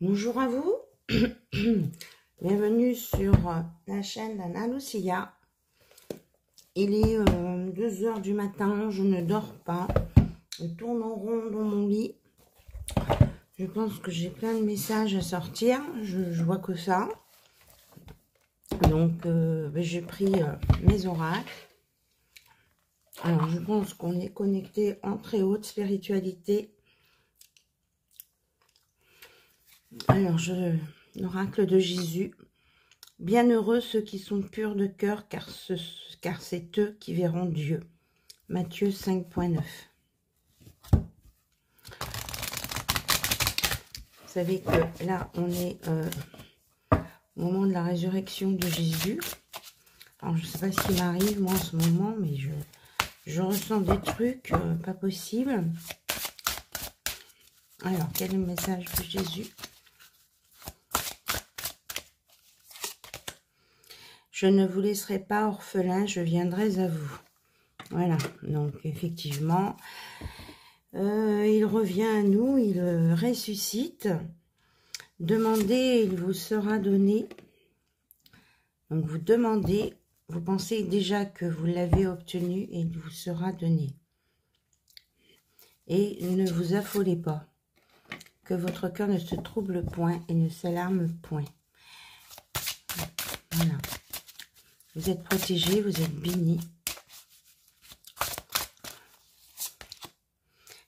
Bonjour à vous, bienvenue sur la chaîne d'Anna Lucia. Il est 2 heures du matin, je ne dors pas, je tourne en rond dans mon lit. Je pense que j'ai plein de messages à sortir, je vois que ça. Donc j'ai pris mes oracles. Alors je pense qu'on est connecté en très haute spiritualité. Alors, l'oracle de Jésus. Bienheureux ceux qui sont purs de cœur, car c'est eux qui verront Dieu. Matthieu 5.9. Vous savez que là, on est au moment de la résurrection de Jésus. Alors, je ne sais pas ce qui m'arrive, moi, en ce moment, mais je ressens des trucs pas possibles. Alors, quel est le message de Jésus ? Je ne vous laisserai pas orphelin, je viendrai à vous. Voilà, donc effectivement, il revient à nous, il ressuscite. Demandez, il vous sera donné. Donc vous demandez, vous pensez déjà que vous l'avez obtenu et il vous sera donné. Et ne vous affolez pas, que votre cœur ne se trouble point et ne s'alarme point. Voilà. Vous êtes protégés, vous êtes bénis.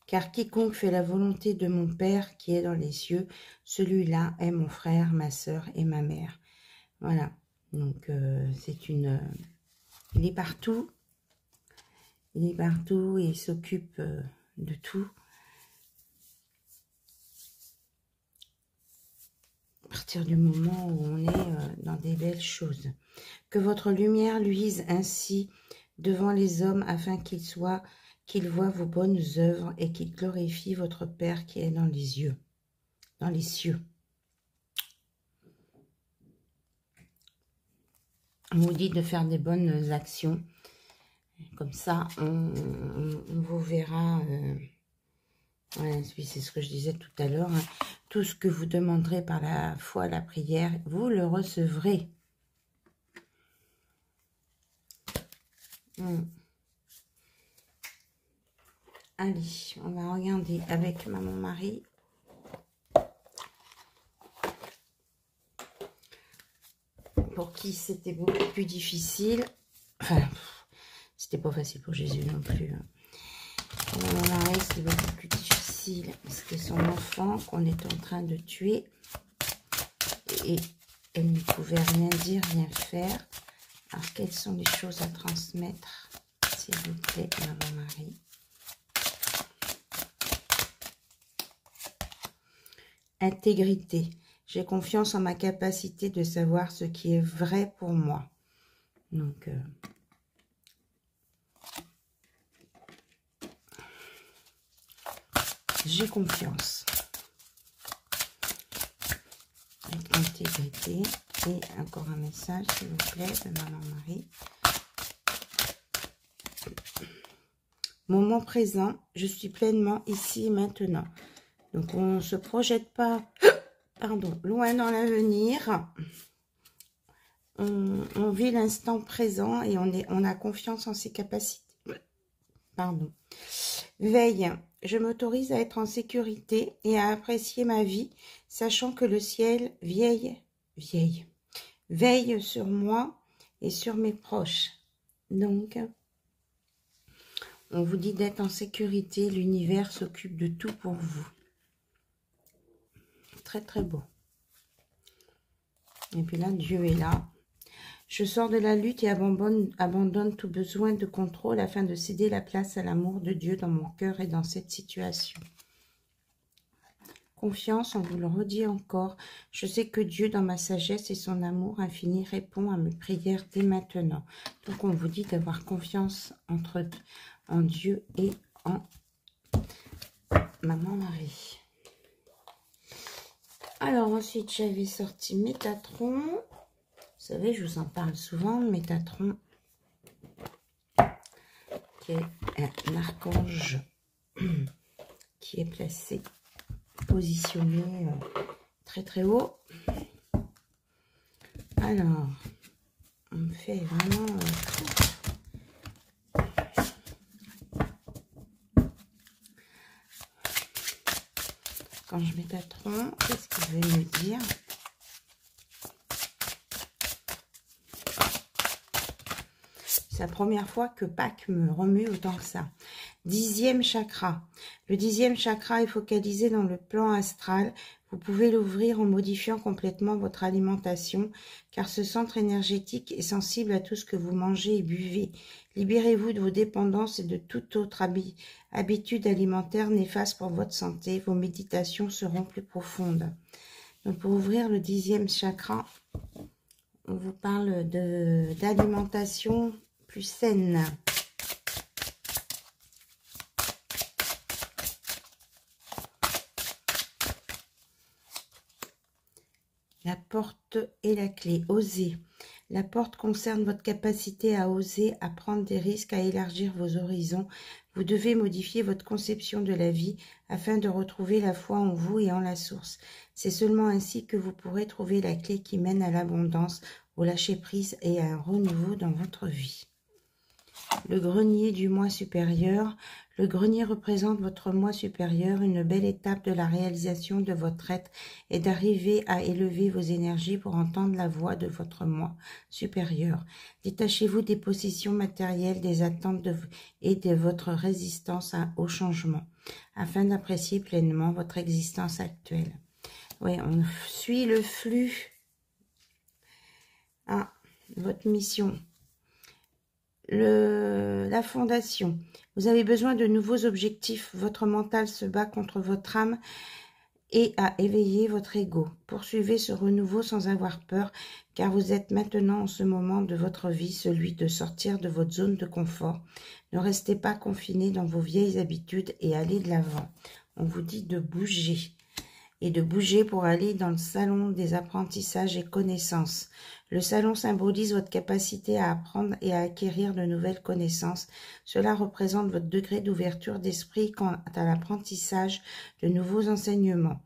Car quiconque fait la volonté de mon Père qui est dans les cieux, celui-là est mon frère, ma sœur et ma mère. Voilà. Donc, c'est une... il est partout. Il est partout et il s'occupe de tout. À partir du moment où on est dans des belles choses. Que votre lumière luise ainsi devant les hommes afin qu'ils voient vos bonnes œuvres et qu'ils glorifient votre Père qui est dans les cieux. On vous dit de faire des bonnes actions. Comme ça, on vous verra. Voilà, c'est ce que je disais tout à l'heure. Hein. Tout ce que vous demanderez par la foi, la prière, vous le recevrez. Allez, on va regarder avec Maman Marie. Pour qui c'était beaucoup plus difficile. Enfin, c'était pas facile pour Jésus non plus. Hein. Pour Maman Marie, c'était beaucoup plus difficile. C'était son enfant qu'on est en train de tuer. Et elle ne pouvait rien dire, rien faire. Alors, quelles sont les choses à transmettre, s'il vous plaît, Maman Marie? Intégrité. J'ai confiance en ma capacité de savoir ce qui est vrai pour moi. Donc, j'ai confiance. Intégrité. Et encore un message, s'il vous plaît, de Maman Marie. Moment présent, je suis pleinement ici et maintenant. Donc, on ne se projette pas, pardon, loin dans l'avenir. On vit l'instant présent et on a confiance en ses capacités. Pardon. Veille, je m'autorise à être en sécurité et à apprécier ma vie, sachant que le ciel veille sur moi et sur mes proches. Donc, on vous dit d'être en sécurité, l'univers s'occupe de tout pour vous. Très très beau. Et puis là, Dieu est là. Je sors de la lutte et abandonne tout besoin de contrôle afin de céder la place à l'amour de Dieu dans mon cœur et dans cette situation. Confiance, on vous le redit encore. Je sais que Dieu, dans ma sagesse et son amour infini, répond à mes prières dès maintenant. Donc, on vous dit d'avoir confiance en Dieu et en Maman Marie. Alors, ensuite, j'avais sorti Métatron. Vous savez, je vous en parle souvent, Métatron, qui est un archange qui est placé positionner très très haut. Alors, on fait vraiment quand je mets Métatron, qu'est-ce qu'il veut me dire? C'est la première fois que Pâques me remue autant que ça. 10e chakra. Le 10e chakra est focalisé dans le plan astral. Vous pouvez l'ouvrir en modifiant complètement votre alimentation, car ce centre énergétique est sensible à tout ce que vous mangez et buvez. Libérez-vous de vos dépendances et de toute autre habitude alimentaire néfaste pour votre santé. Vos méditations seront plus profondes. Donc pour ouvrir le 10e chakra, on vous parle d'alimentation plus saine. La porte et la clé. Osez. La porte concerne votre capacité à oser, à prendre des risques, à élargir vos horizons. Vous devez modifier votre conception de la vie afin de retrouver la foi en vous et en la source. C'est seulement ainsi que vous pourrez trouver la clé qui mène à l'abondance, au lâcher-prise et à un renouveau dans votre vie. Le grenier du moi supérieur. Le grenier représente votre moi supérieur, une belle étape de la réalisation de votre être et d'arriver à élever vos énergies pour entendre la voix de votre moi supérieur. Détachez-vous des possessions matérielles, des attentes et de votre résistance au changement, afin d'apprécier pleinement votre existence actuelle. Oui, on suit le flux à votre mission. La fondation. Vous avez besoin de nouveaux objectifs. Votre mental se bat contre votre âme et à éveiller votre ego. Poursuivez ce renouveau sans avoir peur, car vous êtes maintenant en ce moment de votre vie, celui de sortir de votre zone de confort. Ne restez pas confiné dans vos vieilles habitudes et allez de l'avant. On vous dit de bouger. Et de bouger pour aller dans le salon des apprentissages et connaissances. Le salon symbolise votre capacité à apprendre et à acquérir de nouvelles connaissances. Cela représente votre degré d'ouverture d'esprit quant à l'apprentissage de nouveaux enseignements.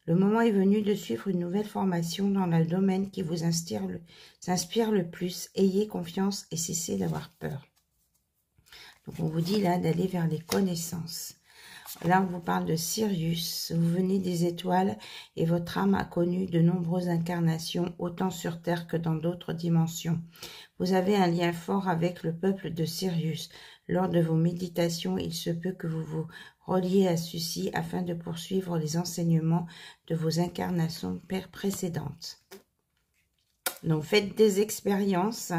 Le moment est venu de suivre une nouvelle formation dans le domaine qui vous inspire le plus. Ayez confiance et cessez d'avoir peur. Donc on vous dit là d'aller vers les connaissances. Là, on vous parle de Sirius. Vous venez des étoiles et votre âme a connu de nombreuses incarnations, autant sur Terre que dans d'autres dimensions. Vous avez un lien fort avec le peuple de Sirius. Lors de vos méditations, il se peut que vous vous reliez à ceux-ci afin de poursuivre les enseignements de vos incarnations précédentes. Donc, faites des expériences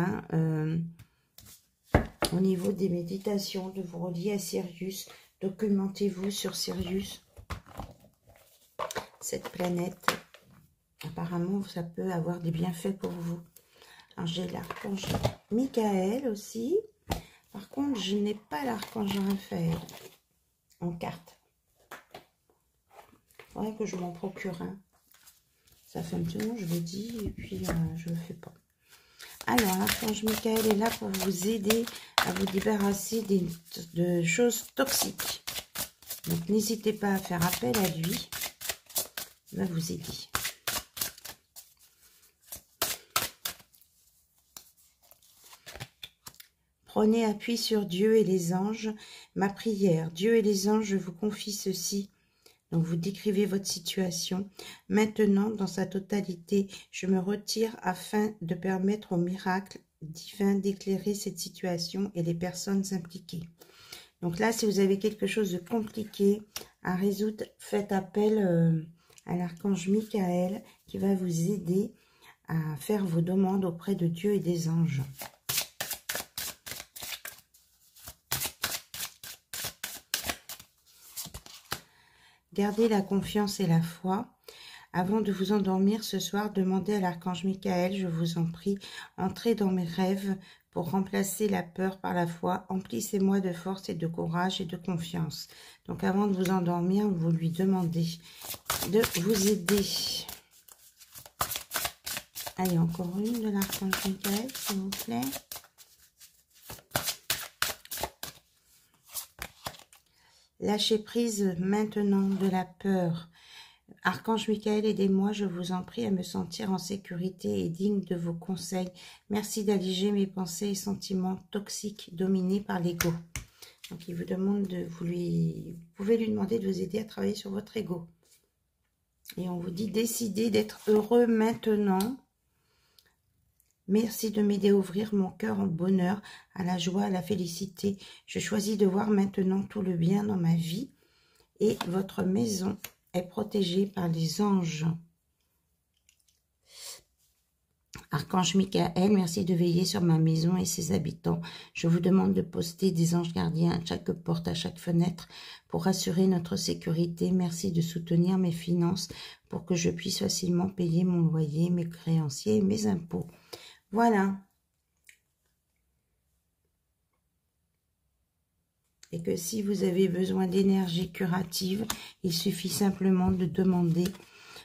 au niveau des méditations, de vous relier à Sirius. Documentez-vous sur Sirius, cette planète. Apparemment, ça peut avoir des bienfaits pour vous. Alors, j'ai l'archange Michael aussi. Par contre, je n'ai pas l'archange Raphaël en carte. Il faudrait que je m'en procure un. Ça fait un petit moment, je le dis, et puis je ne le fais pas. Alors, l'archange Michael est là pour vous aider à vous débarrasser de choses toxiques. Donc, n'hésitez pas à faire appel à lui. Il va vous aider. Prenez appui sur Dieu et les anges. Ma prière, Dieu et les anges, je vous confie ceci. Donc, vous décrivez votre situation. Maintenant, dans sa totalité, je me retire afin de permettre au miracle divin d'éclairer cette situation et les personnes impliquées. Donc là, si vous avez quelque chose de compliqué à résoudre, faites appel à l'archange Michael qui va vous aider à faire vos demandes auprès de Dieu et des anges. Gardez la confiance et la foi. Avant de vous endormir ce soir, demandez à l'archange Michael, je vous en prie, entrez dans mes rêves pour remplacer la peur par la foi. Emplissez-moi de force et de courage et de confiance. Donc avant de vous endormir, vous lui demandez de vous aider. Allez, encore une de l'archange Michael, s'il vous plaît. Lâchez prise maintenant de la peur. Archange Michael, aidez-moi, je vous en prie, à me sentir en sécurité et digne de vos conseils. Merci d'alléger mes pensées et sentiments toxiques dominés par l'ego. Donc, il vous demande de vous pouvez lui demander de vous aider à travailler sur votre ego. Et on vous dit, décidez d'être heureux maintenant. Merci de m'aider à ouvrir mon cœur au bonheur, à la joie, à la félicité. Je choisis de voir maintenant tout le bien dans ma vie. Et votre maison est protégée par les anges. Archange Michael, merci de veiller sur ma maison et ses habitants. Je vous demande de poster des anges gardiens à chaque porte, à chaque fenêtre, pour assurer notre sécurité. Merci de soutenir mes finances pour que je puisse facilement payer mon loyer, mes créanciers et mes impôts. Voilà. Et que si vous avez besoin d'énergie curative, il suffit simplement de demander.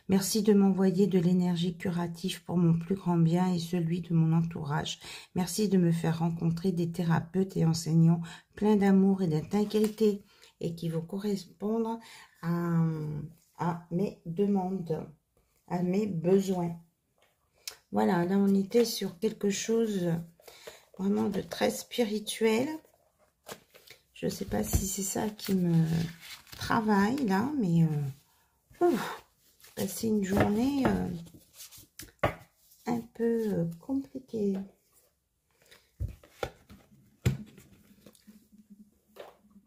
Merci de m'envoyer de l'énergie curative pour mon plus grand bien et celui de mon entourage. Merci de me faire rencontrer des thérapeutes et enseignants pleins d'amour et d'intégrité et qui vont correspondre à mes demandes, à mes besoins. Voilà, là on était sur quelque chose vraiment de très spirituel. Je ne sais pas si c'est ça qui me travaille là, mais passer une journée un peu compliquée.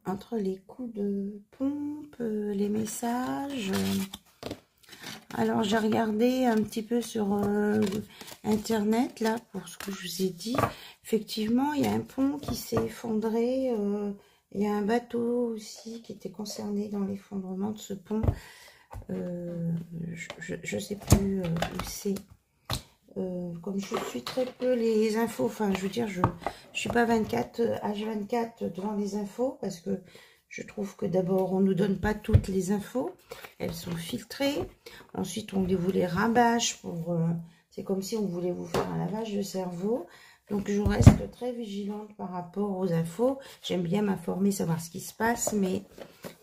Entre les coups de pompe, les messages. Alors j'ai regardé un petit peu sur internet là pour ce que je vous ai dit. Effectivement, il y a un pont qui s'est effondré. Il y a un bateau aussi qui était concerné dans l'effondrement de ce pont. Je ne sais plus où c'est. Comme je suis très peu les infos, enfin je veux dire, je suis pas H24 devant les infos parce que je trouve que d'abord on nous donne pas toutes les infos, elles sont filtrées. Ensuite on vous les rabâche pour, c'est comme si on voulait vous faire un lavage de cerveau. Donc je reste très vigilante par rapport aux infos. J'aime bien m'informer, savoir ce qui se passe, mais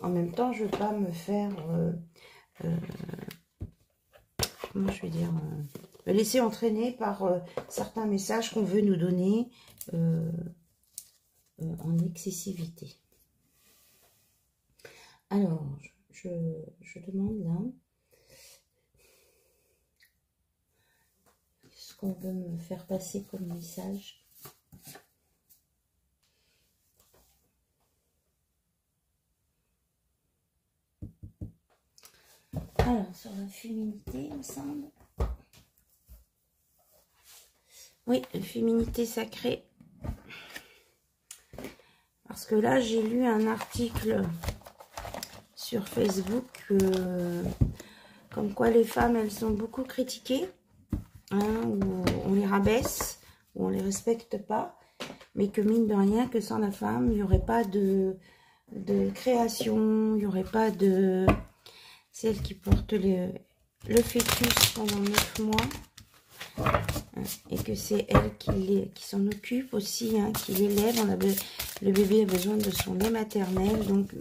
en même temps je veux pas me faire comment je vais dire, me laisser entraîner par certains messages qu'on veut nous donner en excessivité. Alors, je demande là ce qu'on veut me faire passer comme message. Alors, sur la féminité, il me semble. Oui, féminité sacrée. Parce que là, j'ai lu un article sur Facebook comme quoi les femmes, elles sont beaucoup critiquées, hein, où on les rabaisse, où on les respecte pas, mais que mine de rien, que sans la femme, il n'y aurait pas de création, il n'y aurait pas de... Celle qui porte le fœtus pendant 9 mois, et que c'est elle qui s'en occupe aussi, hein, qui l'élève. Le bébé a besoin de son lait maternel, donc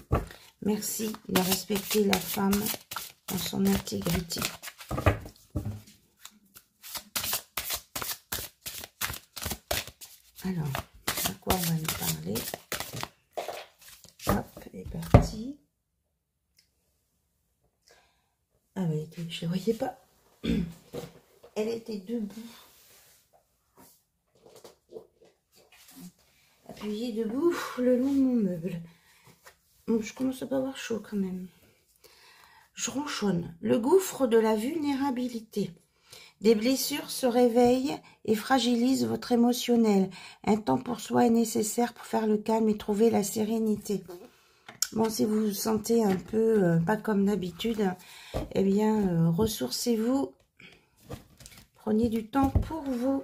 merci de respecter la femme en son intégrité. Alors, de quoi on va nous parler? Hop, elle est partie. Ah oui, je ne voyais pas. Elle était debout. Appuyée debout le long de mon meuble. Bon, je commence à pas avoir chaud quand même. Je ronchonne. Le gouffre de la vulnérabilité. Des blessures se réveillent et fragilisent votre émotionnel. Un temps pour soi est nécessaire pour faire le calme et trouver la sérénité. Bon, si vous vous sentez un peu pas comme d'habitude, eh bien, ressourcez-vous. Prenez du temps pour vous.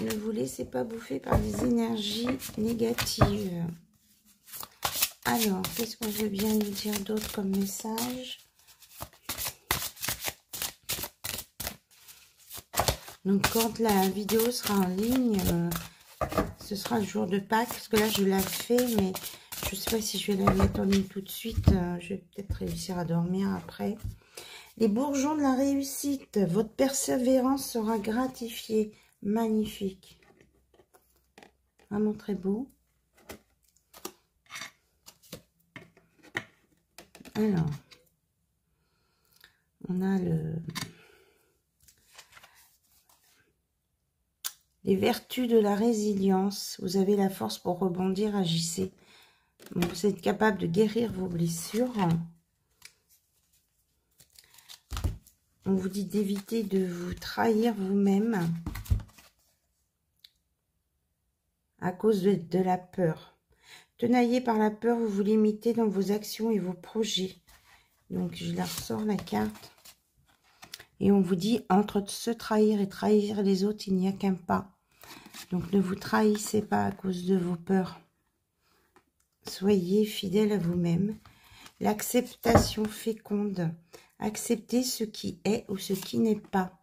Ne vous laissez pas bouffer par des énergies négatives. Alors, qu'est-ce qu'on veut bien nous dire d'autre comme message? Donc, quand la vidéo sera en ligne, ce sera le jour de Pâques, parce que là, je l'ai fait, mais Je sais pas si je vais la mettre en ligne tout de suite. Je vais peut-être réussir à dormir après. Les bourgeons de la réussite. Votre persévérance sera gratifiée. Magnifique. Vraiment très beau. Alors, on a les vertus de la résilience. Vous avez la force pour rebondir, agissez. Vous êtes capable de guérir vos blessures. On vous dit d'éviter de vous trahir vous-même à cause de la peur. Tenaillé par la peur, vous vous limitez dans vos actions et vos projets. Donc, je la ressors la carte. Et on vous dit, entre se trahir et trahir les autres, il n'y a qu'un pas. Donc, ne vous trahissez pas à cause de vos peurs. Soyez fidèle à vous-même. L'acceptation féconde. Acceptez ce qui est ou ce qui n'est pas.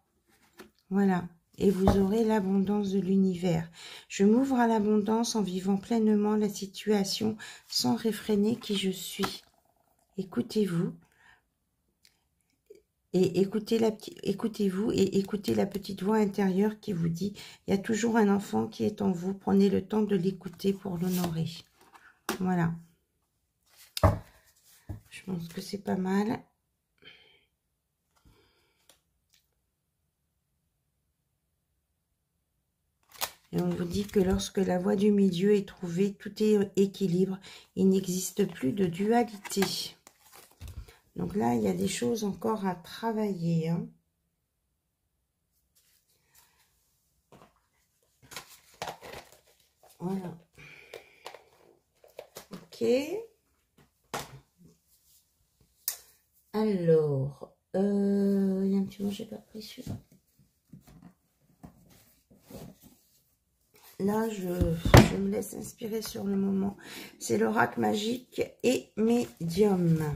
Voilà. Et vous aurez l'abondance de l'univers. Je m'ouvre à l'abondance en vivant pleinement la situation sans réfréner qui je suis. Écoutez-vous. Et écoutez-vous et écoutez la petite voix intérieure qui vous dit, il y a toujours un enfant qui est en vous. Prenez le temps de l'écouter pour l'honorer. Voilà. Je pense que c'est pas mal. Et on vous dit que lorsque la voie du milieu est trouvée, tout est équilibre. Il n'existe plus de dualité. Donc là, il y a des choses encore à travailler. Hein. Voilà. Ok. Alors, il y a un petit moment, j'ai pas pris celui-là. Là, je me laisse inspirer sur le moment. C'est l'oracle magique et médium.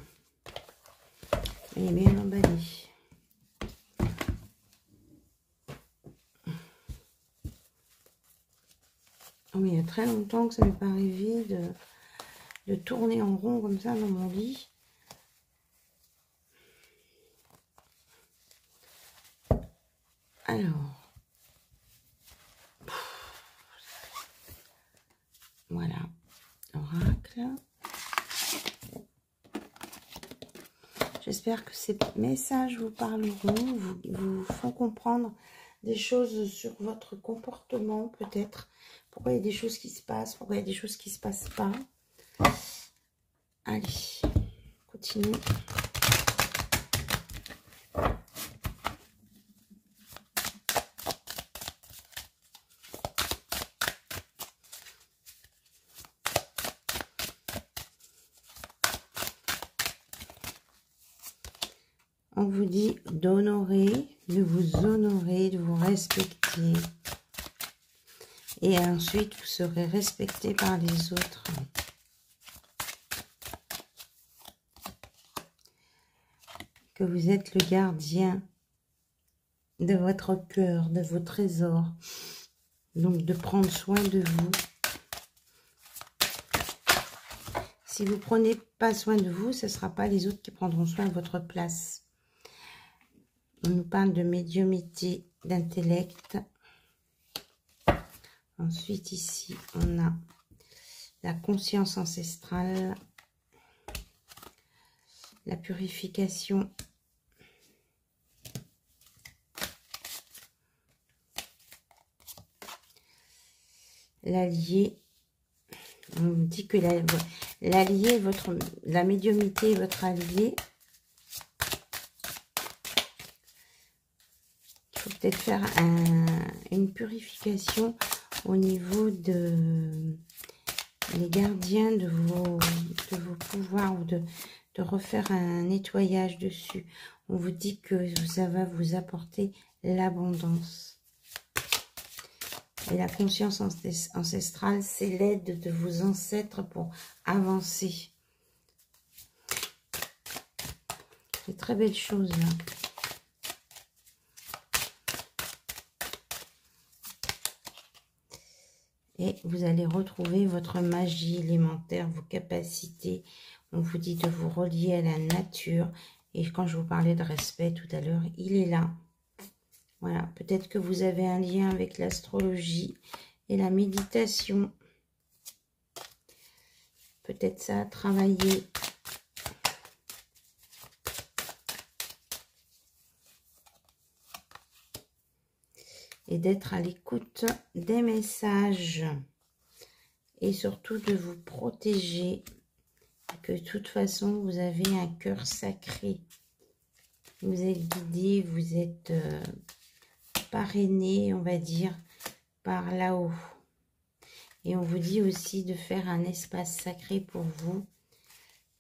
Il est bien emballé. Oh, mais il y a très longtemps que ça m'est pas arrivé de tourner en rond comme ça dans mon lit. Alors. Voilà. Oracle. J'espère que ces messages vous parleront, vous font comprendre des choses sur votre comportement, peut-être. Pourquoi il y a des choses qui se passent, pourquoi il y a des choses qui ne se passent pas. Allez, continue. On vous dit d'honorer, de vous honorer, de vous respecter. Et ensuite, vous serez respecté par les autres. Que vous êtes le gardien de votre cœur, de vos trésors. Donc, de prendre soin de vous. Si vous ne prenez pas soin de vous, ce ne sera pas les autres qui prendront soin à votre place. On nous parle de médiumnité, d'intellect. Ensuite, ici, on a la conscience ancestrale, la purification, l'allié. On nous dit que l'allié, la médiumnité est votre allié. Il faut peut-être faire une purification au niveau de les gardiens de vos pouvoirs ou de refaire un nettoyage dessus. On vous dit que ça va vous apporter l'abondance. Et la conscience ancestrale, c'est l'aide de vos ancêtres pour avancer. C'est très belle chose là. et vous allez retrouver votre magie élémentaire, vos capacités. On vous dit de vous relier à la nature. Et quand je vous parlais de respect tout à l'heure, il est là. Voilà, peut-être que vous avez un lien avec l'astrologie et la méditation. Peut-être ça à travailler. Et d'être à l'écoute des messages. Et surtout de vous protéger. Que de toute façon, vous avez un cœur sacré. Vous êtes guidé, vous êtes parrainé, on va dire, par là-haut. Et on vous dit aussi de faire un espace sacré pour vous,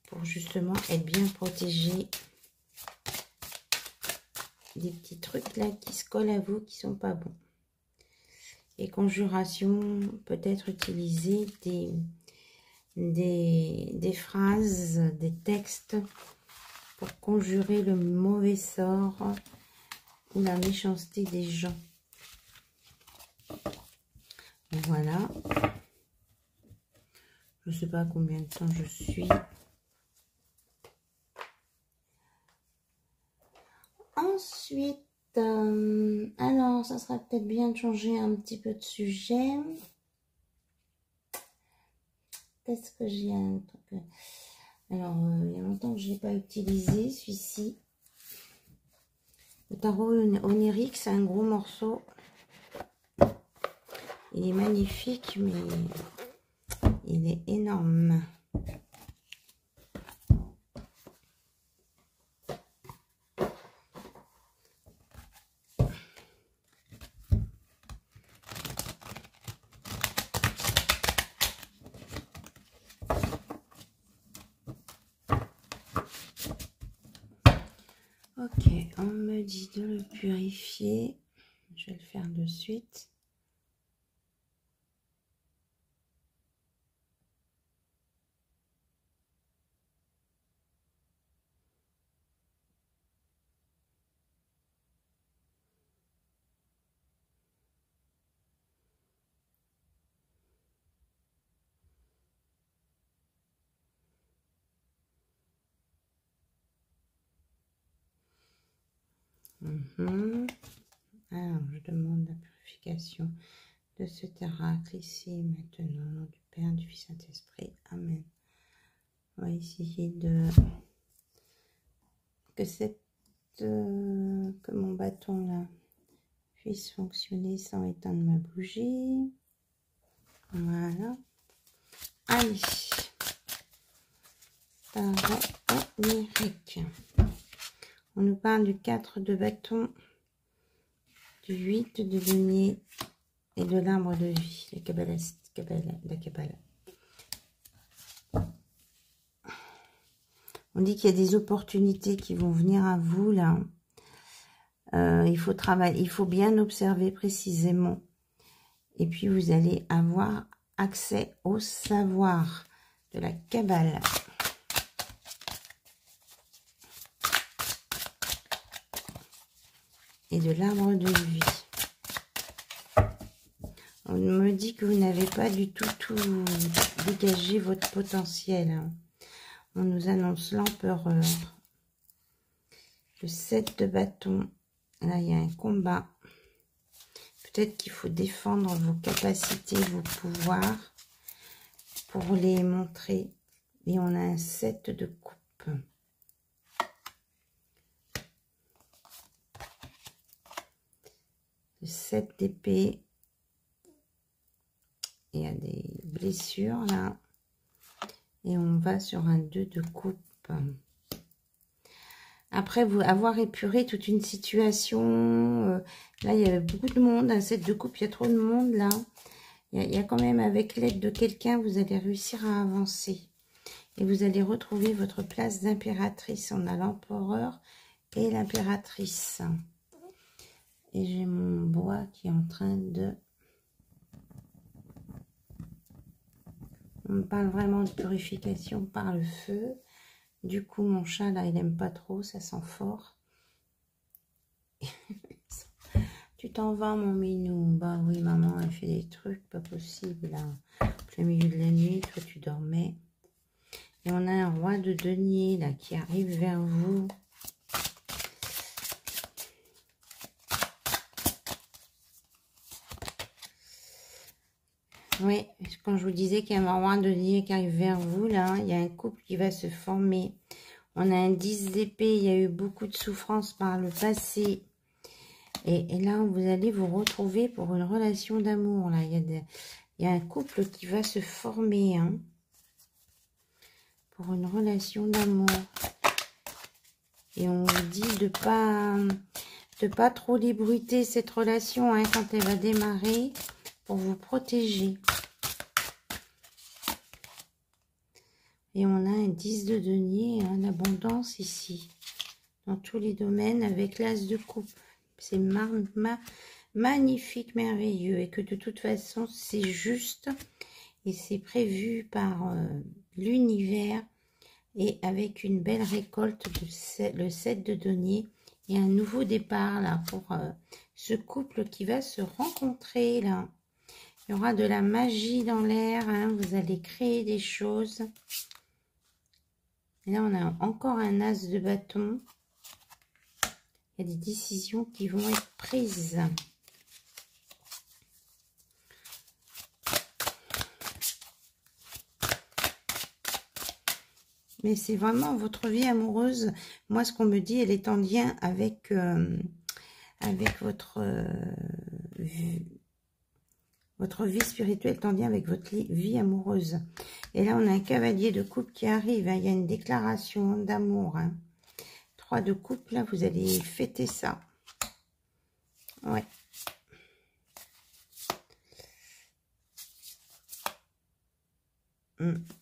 pour justement être bien protégé des petits trucs là qui se collent à vous, qui sont pas bons. Et conjuration, peut-être utiliser des phrases, des textes pour conjurer le mauvais sort ou la méchanceté des gens. Et voilà. Je ne sais pas combien de temps je suis. Ensuite, alors, ça sera peut-être bien de changer un petit peu de sujet. Qu'est-ce que j'ai un truc? Alors, il y a longtemps que je n'ai pas utilisé celui-ci. Le tarot onirique, c'est un gros morceau. Il est magnifique, mais il est énorme. Ok, on me dit de le purifier. Je vais le faire de suite. Alors, je demande la purification de ce oracle ici, maintenant, au nom du Père, du Fils, Saint-Esprit. Amen. On va essayer de... que mon bâton là puisse fonctionner sans éteindre ma bougie. Voilà. Allez. Tarot onirique. On nous parle du 4 de bâton, du 8 de denier et de l'arbre de vie, la Kabbale. On dit qu'il y a des opportunités qui vont venir à vous là. Il faut travailler, il faut bien observer précisément. Et puis vous allez avoir accès au savoir de la Kabbale. Et de l'arbre de vie. On me dit que vous n'avez pas du tout dégagé votre potentiel. On nous annonce l'empereur. Le 7 de bâton. Là, il y a un combat. Peut-être qu'il faut défendre vos capacités, vos pouvoirs pour les montrer. Et on a un 7 de coupe. Le 7 d'épée. Il y a des blessures là. Et on va sur un 2 de coupe. Après vous avoir épuré toute une situation. Là, il y avait beaucoup de monde. Un 7 de coupe, il y a trop de monde là. Il y a quand même, avec l'aide de quelqu'un, vous allez réussir à avancer. Et vous allez retrouver votre place d'impératrice. On a l'empereur et l'impératrice. Et j'ai mon bois qui est en train de... On me parle vraiment de purification par le feu. Du coup, mon chat, là, il n'aime pas trop. Ça sent fort. Tu t'en vas, mon minou. Bah oui, maman, elle fait des trucs pas possibles, là. Plein milieu de la nuit, toi, tu dormais. Et on a un roi de denier, là, qui arrive vers vous. Oui, quand je vous disais qu'il y a un roi de denier qui arrive vers vous, là, il y a un couple qui va se former. On a un 10 d'épée, il y a eu beaucoup de souffrance par le passé. Et là, vous allez vous retrouver pour une relation d'amour. Là, il y a un couple qui va se former, hein, pour une relation d'amour. Et on vous dit de pas trop débruiter cette relation, hein, quand elle va démarrer, pour vous protéger. Et on a un 10 de denier, hein, l'abondance ici, dans tous les domaines, avec l'as de coupe. C'est magnifique, merveilleux, et que de toute façon, c'est juste, et c'est prévu par l'univers, et avec une belle récolte, le 7 de denier, et un nouveau départ, là, pour ce couple qui va se rencontrer, là. Il y aura de la magie dans l'air, hein, vous allez créer des choses. Et là, on a encore un as de bâton. Il y a des décisions qui vont être prises. Mais c'est vraiment votre vie amoureuse. Moi, ce qu'on me dit, elle est en lien avec, votre vie spirituelle, est en lien avec votre vie amoureuse. Et là, on a un cavalier de coupe qui arrive. Hein. Il y a une déclaration d'amour. Hein. 3 de coupe, là, vous allez fêter ça. Ouais.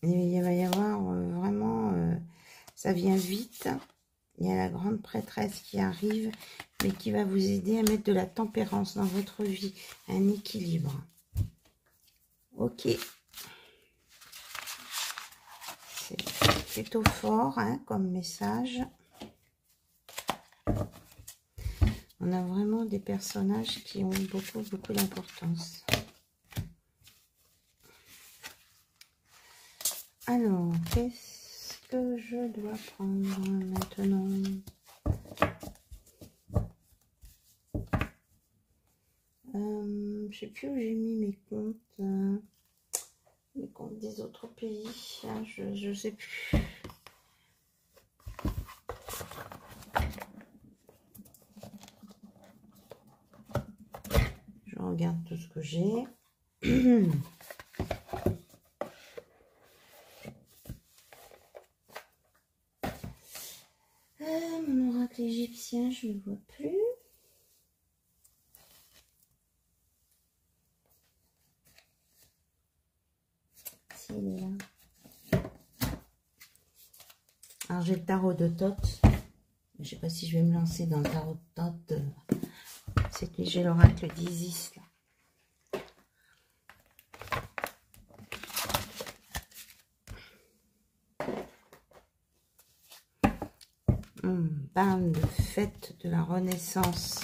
Il va y avoir vraiment... ça vient vite. Il y a la grande prêtresse qui arrive, mais qui va vous aider à mettre de la tempérance dans votre vie. Un équilibre. Ok. C'est plutôt fort, hein, comme message. On a vraiment des personnages qui ont beaucoup d'importance. Alors, qu'est-ce que je dois prendre maintenant? Je sais plus où j'ai mis mes comptes des autres pays. Hein, je sais plus. Je regarde tout ce que j'ai. Mon oracle égyptien, je ne le vois plus. S'il est là. Alors, j'ai le tarot de Thoth. Je ne sais pas si je vais me lancer dans le tarot de Thoth. Cette nuit, j'ai l'oracle d'Isis. Parle de fête de la renaissance.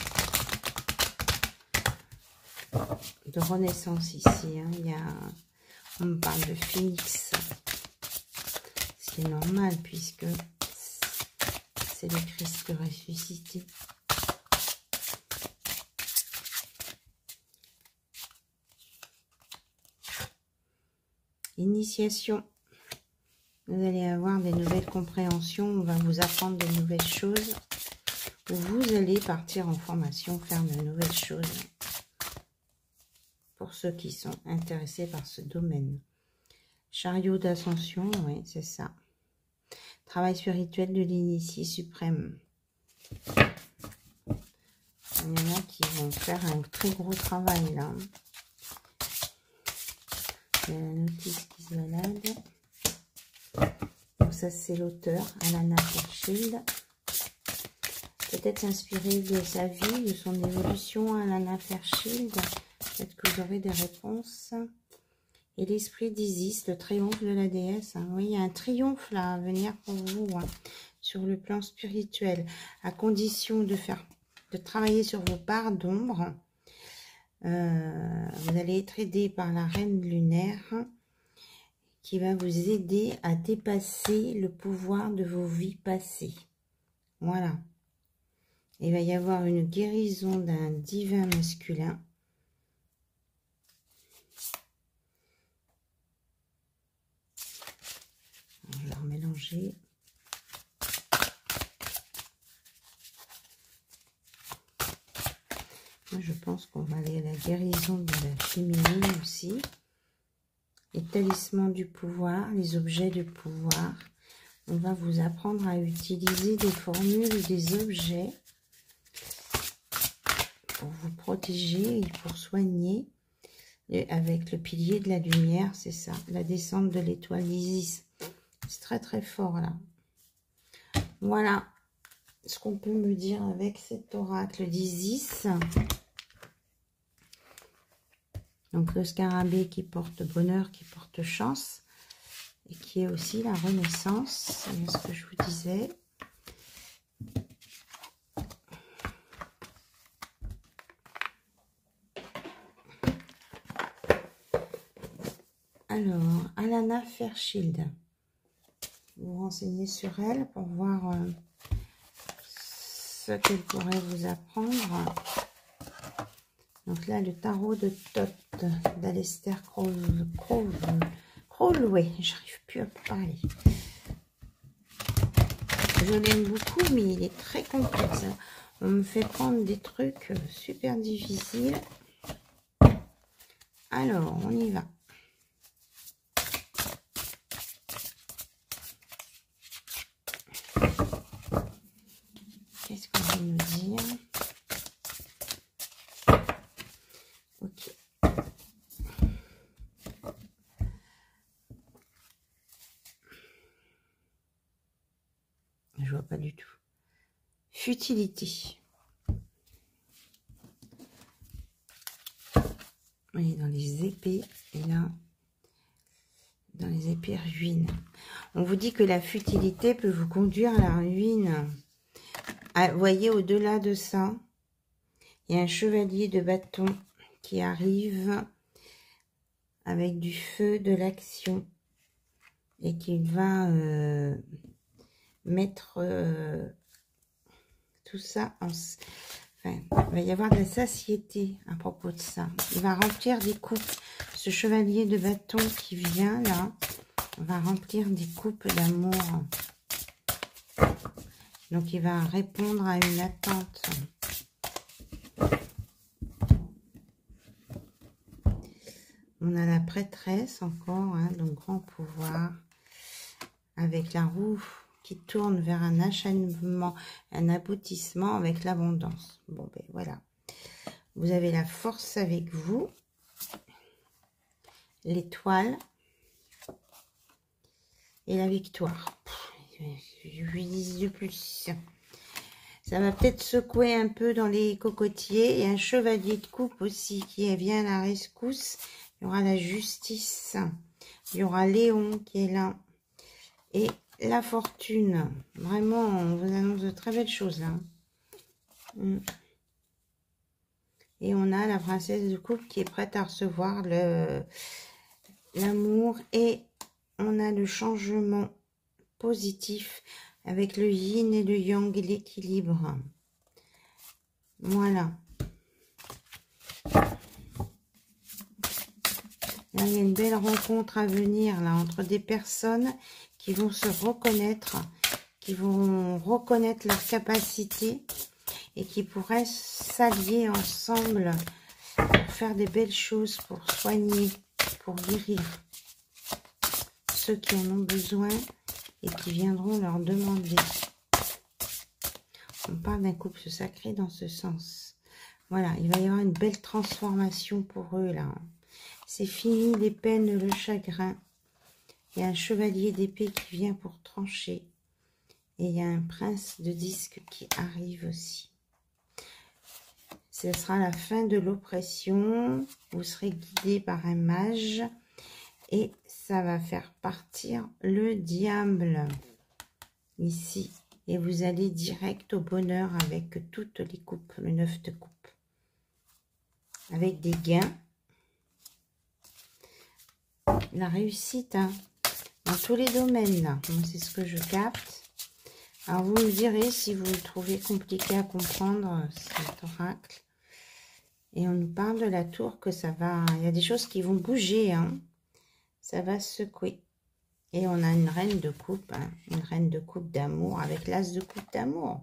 De renaissance ici. Hein. On me parle de phénix. Ce qui est normal puisque c'est le Christ ressuscité. Initiation. Vous allez avoir des nouvelles compréhensions. On va vous apprendre de nouvelles choses. Vous allez partir en formation, faire de nouvelles choses. Pour ceux qui sont intéressés par ce domaine. Chariot d'ascension, oui, c'est ça. Travail spirituel de l'initié suprême. Il y en a qui vont faire un très gros travail là. Il y a la notice qui se balade. Donc ça c'est l'auteur, Alana Fairchild. Peut-être s'inspirer de sa vie, de son évolution, Alana Fairchild. Peut-être que vous aurez des réponses. Et l'esprit d'Isis, le triomphe de la déesse. Hein. Oui, il y a un triomphe là à venir pour vous, hein, sur le plan spirituel, à condition de travailler sur vos parts d'ombre Vous allez être aidé par la reine lunaire qui va vous aider à dépasser le pouvoir de vos vies passées. Voilà. Il va y avoir une guérison d'un divin masculin. Je vais remélanger. Moi, je pense qu'on va aller à la guérison de la féminine aussi. Les talismans du pouvoir, les objets du pouvoir. On va vous apprendre à utiliser des formules, des objets pour vous protéger et pour soigner. Et avec le pilier de la lumière, c'est ça, la descente de l'étoile d'Isis. C'est très très fort là. Voilà ce qu'on peut me dire avec cet oracle d'Isis. Donc le scarabée qui porte bonheur, qui porte chance, et qui est aussi la renaissance, c'est ce que je vous disais. Alors, Alana Fairchild, vous vous renseignez sur elle pour voir ce qu'elle pourrait vous apprendre. Donc là, le tarot de Thoth d'Aleister Crowley, j'arrive plus à parler. Je l'aime beaucoup, mais il est très complexe. On me fait prendre des trucs super difficiles. Alors, on y va. Qu'est-ce qu'on va nous dire? Ok. Je vois pas du tout. Futilité. Oui, dans les épées, et là, dans les épées ruines. On vous dit que la futilité peut vous conduire à la ruine. Ah, vous voyez, au-delà de ça, il y a un chevalier de bâton qui arrive avec du feu, de l'action, et qui va mettre tout ça en... Enfin, il va y avoir de la satiété à propos de ça. Il va remplir des coupes. Ce chevalier de bâton qui vient là, va remplir des coupes d'amour. Donc, il va répondre à une attente. On a la prêtresse encore, hein, donc grand pouvoir, avec la roue qui tourne vers un achèvement, un aboutissement avec l'abondance. Bon, ben voilà. Vous avez la force avec vous, l'étoile et la victoire. Je lui dis de plus. Ça va peut-être secouer un peu dans les cocotiers. Et un chevalier de coupe aussi qui vient à la rescousse. Il y aura la justice. Il y aura Léon qui est là. Et la fortune. Vraiment, on vous annonce de très belles choses là. Et on a la princesse de coupe qui est prête à recevoir l'amour. Et on a le changement positif avec le yin et le yang et l'équilibre. Voilà. Là, il y a une belle rencontre à venir là entre des personnes qui vont se reconnaître, qui vont reconnaître leurs capacités et qui pourraient s'allier ensemble pour faire des belles choses, pour soigner, pour guérir ceux qui en ont besoin et qui viendront leur demander. On parle d'un couple sacré dans ce sens. Voilà, il va y avoir une belle transformation pour eux là. C'est fini les peines, le chagrin. Il y a un chevalier d'épée qui vient pour trancher. Et il y a un prince de disque qui arrive aussi. Ce sera la fin de l'oppression. Vous serez guidé par un mage. Et ça va faire partir le diable. Ici. Et vous allez direct au bonheur avec toutes les coupes. Le 9 de coupe. avec des gains. La réussite, hein, dans tous les domaines, là. C'est ce que je capte. Alors, vous me direz si vous le trouvez compliqué à comprendre, cet oracle. Et on nous parle de la tour, que ça va... Il y a des choses qui vont bouger, hein. Ça va secouer. Et on a une reine de coupe, hein, une reine de coupe d'amour avec l'as de coupe d'amour.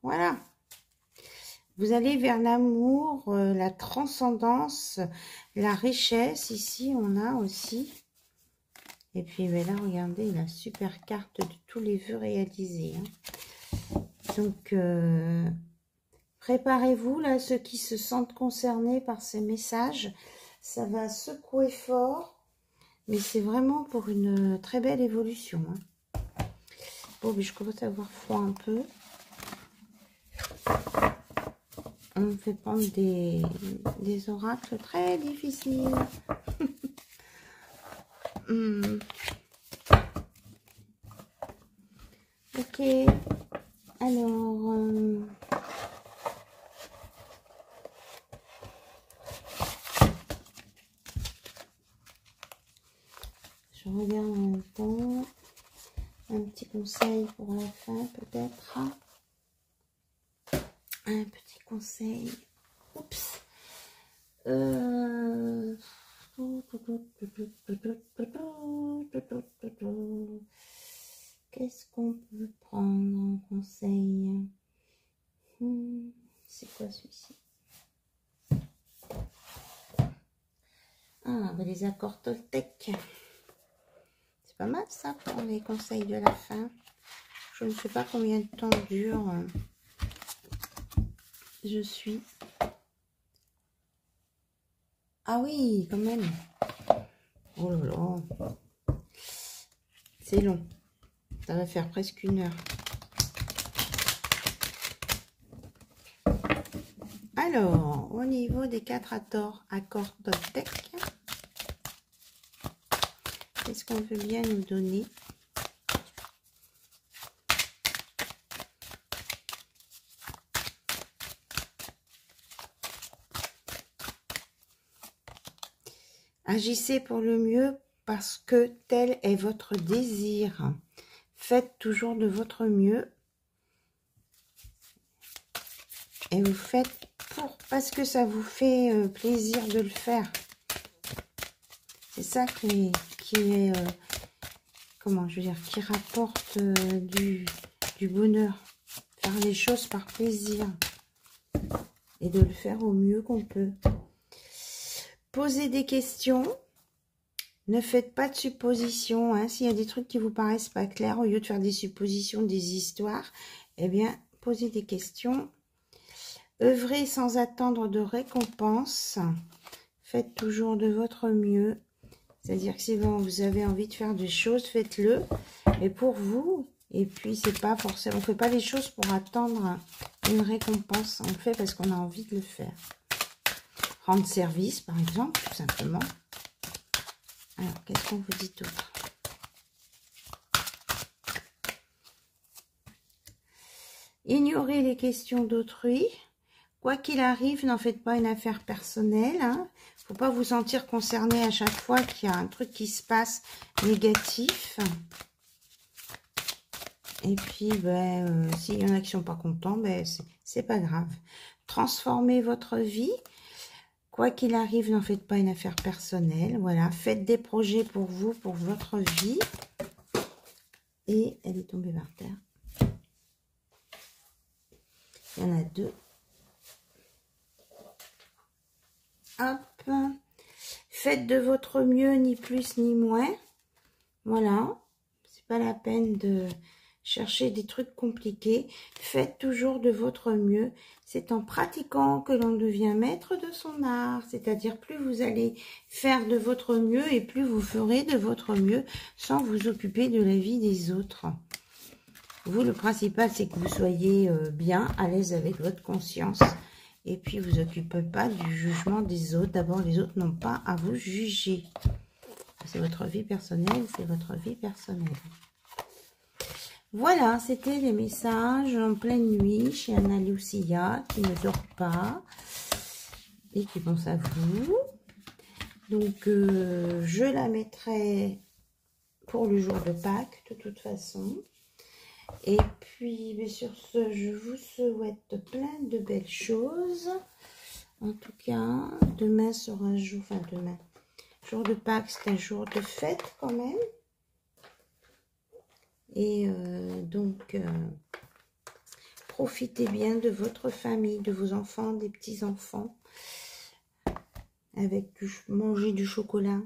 Voilà. Vous allez vers l'amour, la transcendance, la richesse. Ici, on a aussi... Et puis ben là, regardez, la super carte de tous les vœux réalisés. Hein. Donc, préparez-vous, là, ceux qui se sentent concernés par ces messages. Ça va secouer fort, mais c'est vraiment pour une très belle évolution. Hein. Bon, mais je commence à avoir froid un peu. On me fait prendre des oracles très difficiles. Ok, alors je regarde en même temps un petit conseil pour la fin peut-être. Un petit conseil. Oups. Qu'est-ce qu'on peut prendre en conseil? C'est quoi celui-ci? Ah, bah les accords Toltec. C'est pas mal ça pour les conseils de la fin. Je ne sais pas combien de temps dure. Je suis... Ah oui, quand même. Oh là là. C'est long. Ça va faire presque 1 heure. Alors, au niveau des 4 accords Toltec, qu'est-ce qu'on veut bien nous donner? Agissez pour le mieux parce que tel est votre désir. Faites toujours de votre mieux. Et vous faites parce que ça vous fait plaisir de le faire. C'est ça qui est, comment je veux dire, qui rapporte du bonheur. Faire les choses par plaisir. Et de le faire au mieux qu'on peut. Posez des questions. Ne faites pas de suppositions. Hein. S'il y a des trucs qui vous paraissent pas clairs, au lieu de faire des suppositions, des histoires, eh bien, posez des questions. Œuvrez sans attendre de récompense. Faites toujours de votre mieux. C'est-à-dire que si vous avez envie de faire des choses, faites-le. Mais pour vous, et puis c'est pas forcément, on ne fait pas les choses pour attendre une récompense. On le fait parce qu'on a envie de le faire. Rendre service, par exemple, tout simplement. Alors, qu'est-ce qu'on vous dit d'autre? Ignorez les questions d'autrui. Quoi qu'il arrive, n'en faites pas une affaire personnelle. Hein. Faut pas vous sentir concerné à chaque fois qu'il y a un truc qui se passe négatif. Et puis, ben, s'il y en a qui sont pas contents, ben, c'est pas grave. Transformez votre vie. Quoi qu'il arrive, n'en faites pas une affaire personnelle. Voilà, faites des projets pour vous, pour votre vie. Et elle est tombée par terre. Il y en a 2. Hop. Faites de votre mieux, ni plus ni moins. Voilà. C'est pas la peine de chercher des trucs compliqués. Faites toujours de votre mieux. C'est en pratiquant que l'on devient maître de son art. C'est-à-dire plus vous allez faire de votre mieux et plus vous ferez de votre mieux sans vous occuper de la vie des autres. Vous, le principal, c'est que vous soyez bien à l'aise avec votre conscience. Et puis, vous occupez pas du jugement des autres. D'abord, les autres n'ont pas à vous juger. C'est votre vie personnelle, c'est votre vie personnelle. Voilà, c'était les messages en pleine nuit chez Anna Lucia qui ne dort pas. et qui pense à vous. Donc, je la mettrai pour le jour de Pâques, de toute façon. Et puis, mais sur ce, je vous souhaite plein de belles choses. En tout cas, demain sera un jour, enfin demain, jour de Pâques, c'est un jour de fête quand même. Et donc, profitez bien de votre famille, de vos enfants, des petits-enfants. Avec manger du chocolat.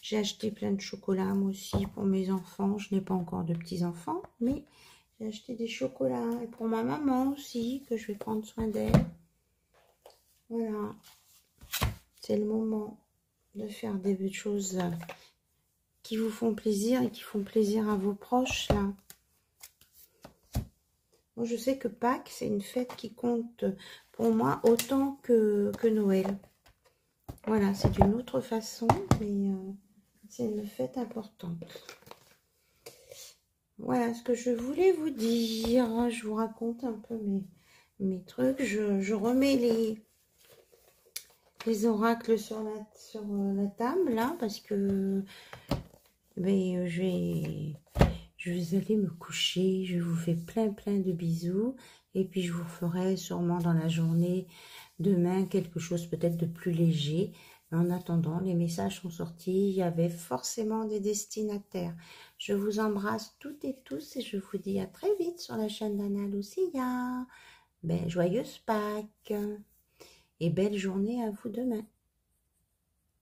J'ai acheté plein de chocolat, moi aussi, pour mes enfants. Je n'ai pas encore de petits-enfants, mais j'ai acheté des chocolats. Et pour ma maman aussi, que je vais prendre soin d'elle. Voilà. C'est le moment de faire des choses qui vous font plaisir et qui font plaisir à vos proches, là. Moi, je sais que Pâques, c'est une fête qui compte pour moi autant que Noël. Voilà, c'est d'une autre façon, mais c'est une fête importante. Voilà ce que je voulais vous dire. Je vous raconte un peu mes trucs. Je remets les oracles sur la table, là, parce que je vais aller me coucher. Je vous fais plein de bisous. Et puis, je vous ferai sûrement dans la journée, demain, quelque chose peut-être de plus léger. Mais en attendant, les messages sont sortis. Il y avait forcément des destinataires. Je vous embrasse toutes et tous et je vous dis à très vite sur la chaîne d'Anna Lucia. Joyeuse Pâques et belle journée à vous demain.